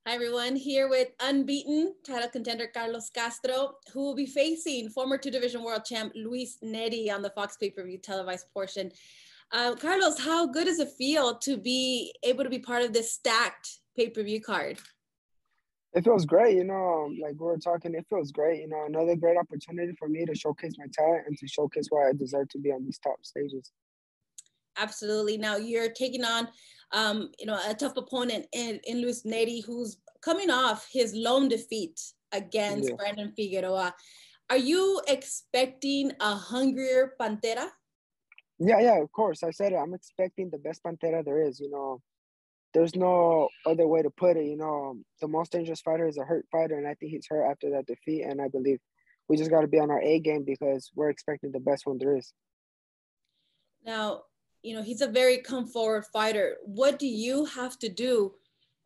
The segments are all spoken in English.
Hi, everyone. Here with unbeaten title contender Carlos Castro, who will be facing former two-division world champ Luis Nery on the Fox pay-per-view televised portion. Carlos, how good does it feel to be able to be part of this stacked pay-per-view card? It feels great, like we were talking, it feels great, another great opportunity for me to showcase my talent and to showcase why I deserve to be on these top stages. Absolutely. Now you're taking on, a tough opponent in Luis Nery, who's coming off his lone defeat against Brandon Figueroa. Are you expecting a hungrier Pantera? Yeah, of course. I said it. I'm expecting the best Pantera there is, There's no other way to put it, The most dangerous fighter is a hurt fighter, and I think he's hurt after that defeat, and I believe we just got to be on our A game because we're expecting the best one there is. Now, he's a very come-forward fighter. What do you have to do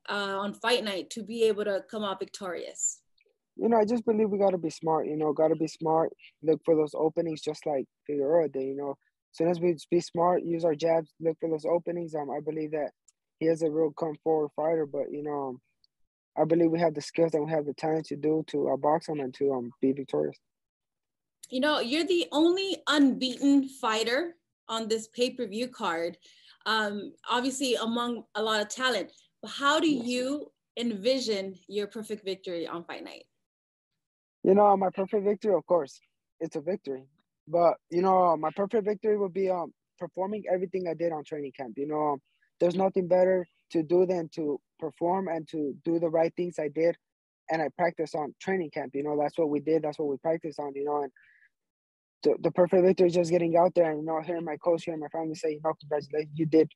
on fight night to be able to come out victorious? I just believe we got to be smart, got to be smart, look for those openings just like Figueroa did, As soon as we be smart, use our jabs, look for those openings, I believe that he is a real come-forward fighter, but, I believe we have the skills and we have the talent to box him and to be victorious. You're the only unbeaten fighter on this pay-per-view card, obviously among a lot of talent. How do you envision your perfect victory on fight night? My perfect victory, of course, it's a victory. But, my perfect victory would be performing everything I did on training camp. There's nothing better to do than to perform and to do the right things I did. And I practiced on training camp. That's what we did. That's what we practiced on, and the perfect victory is just getting out there and, hearing my coach, hearing my family say, congratulations, you did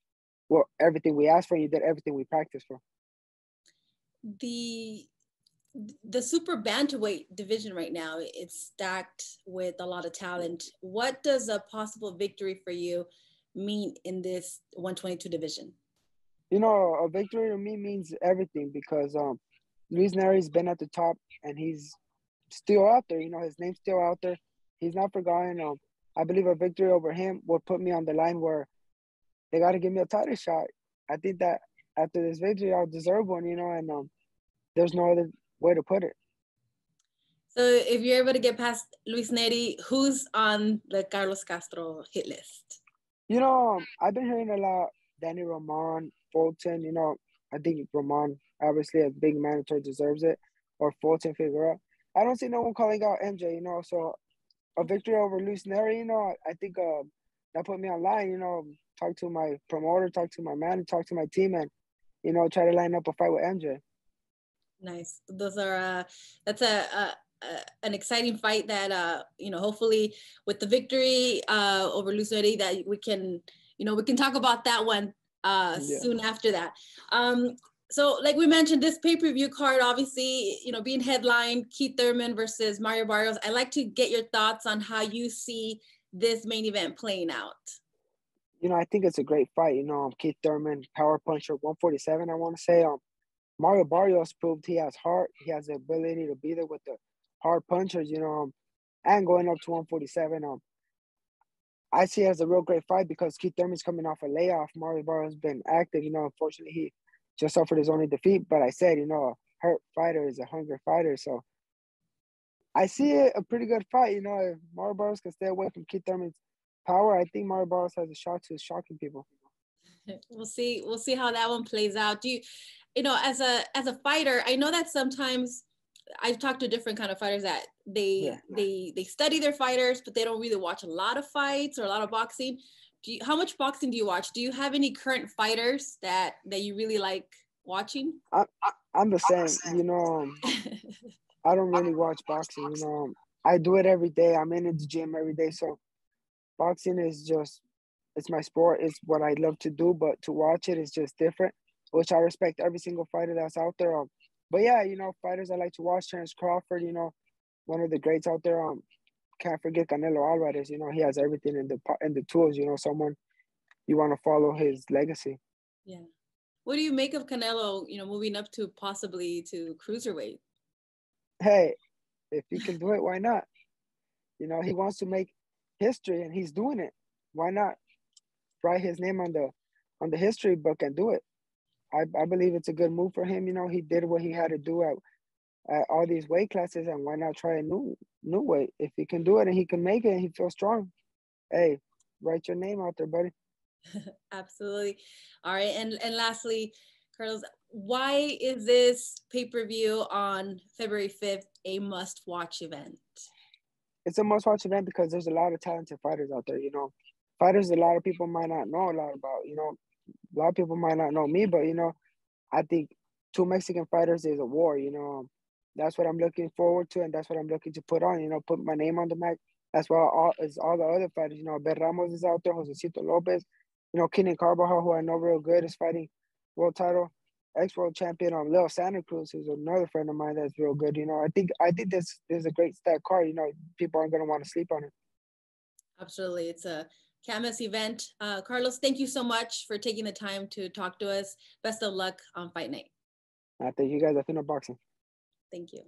everything we asked for, you did everything we practiced for. The super bantamweight division right now, it's stacked with a lot of talent. What does a possible victory for you mean in this 122 division? A victory to me means everything because Luis Nery's been at the top and he's still out there. His name's still out there. He's not forgotten. I believe a victory over him will put me on the line where they got to give me a title shot. I think that after this victory, I'll deserve one, and there's no other way to put it. So if you're able to get past Luis Nery, who's on the Carlos Castro hit list? I've been hearing a lot, Danny Roman, Fulton, I think Roman, obviously a big mandatory, deserves it, or Fulton Figueroa. I don't see no one calling out MJ, so a victory over Luis Nery, I think that put me online, talk to my promoter, talk to my manager, talk to my team, and, try to line up a fight with MJ. Nice. Those are, that's an exciting fight that, hopefully with the victory over Luis Nery that we can talk about that one soon after that. So like we mentioned, this pay-per-view card, obviously, being headlined, Keith Thurman versus Mario Barrios. I'd like to get your thoughts on how you see this main event playing out. I think it's a great fight. Keith Thurman, power puncher, 147, I want to say. Mario Barrios proved he has heart. He has the ability to be there with the hard punchers, and going up to 147. I see it as a real great fight because Keith Thurman's coming off a layoff. Mario Barrios has been active. Unfortunately, he just suffered his only defeat. But I said, a hurt fighter is a hungry fighter. So I see it a pretty good fight. If Mario Barrios can stay away from Keith Thurman's power, I think Mario Barrios has a shot to shocking people. We'll see how that one plays out. Do you, as a fighter, I know that sometimes I've talked to different kind of fighters that they study their fighters, but they don't really watch a lot of fights or a lot of boxing. How much boxing do you watch? Do you have any current fighters that you really like watching? I'm the same. I don't really watch boxing. I do it every day. I'm in the gym every day. So boxing is it's my sport. It's what I love to do, but to watch it is just different, which I respect every single fighter that's out there. But yeah, fighters I like to watch, Terence Crawford, one of the greats out there. Can't forget Canelo Alvarez. He has everything in the tools. Someone you want to follow his legacy. Yeah. What do you make of Canelo? Moving up to possibly to cruiserweight. Hey, if he can do it, why not? He wants to make history, and he's doing it. Why not write his name on the history book and do it? I believe it's a good move for him. You know, he did what he had to do at all these weight classes, and why not try a new weight? If he can do it and he can make it and he feels strong, hey, write your name out there, buddy. Absolutely. All right. And lastly, Carlos, why is this pay-per-view on February 5th a must-watch event? It's a must-watch event because there's a lot of talented fighters out there. You know, fighters a lot of people might not know a lot about. You know, a lot of people might not know me, but you know, I think two Mexican fighters is a war. You know, that's what I'm looking forward to, and that's what I'm looking to put on. You know, put my name on the map. That's why all the other fighters. You know, Ben Ramos is out there, Josecito Lopez. You know, Kenan Carbajal, who I know real good, is fighting world title. Ex-world champion Leo Santa Cruz, who's another friend of mine that's real good. You know, I think there's a great stack card. You know, people aren't gonna want to sleep on it. Absolutely. It's a canvas event. Carlos, thank you so much for taking the time to talk to us. Best of luck on fight night. I thank you guys. I Fino boxing. Thank you.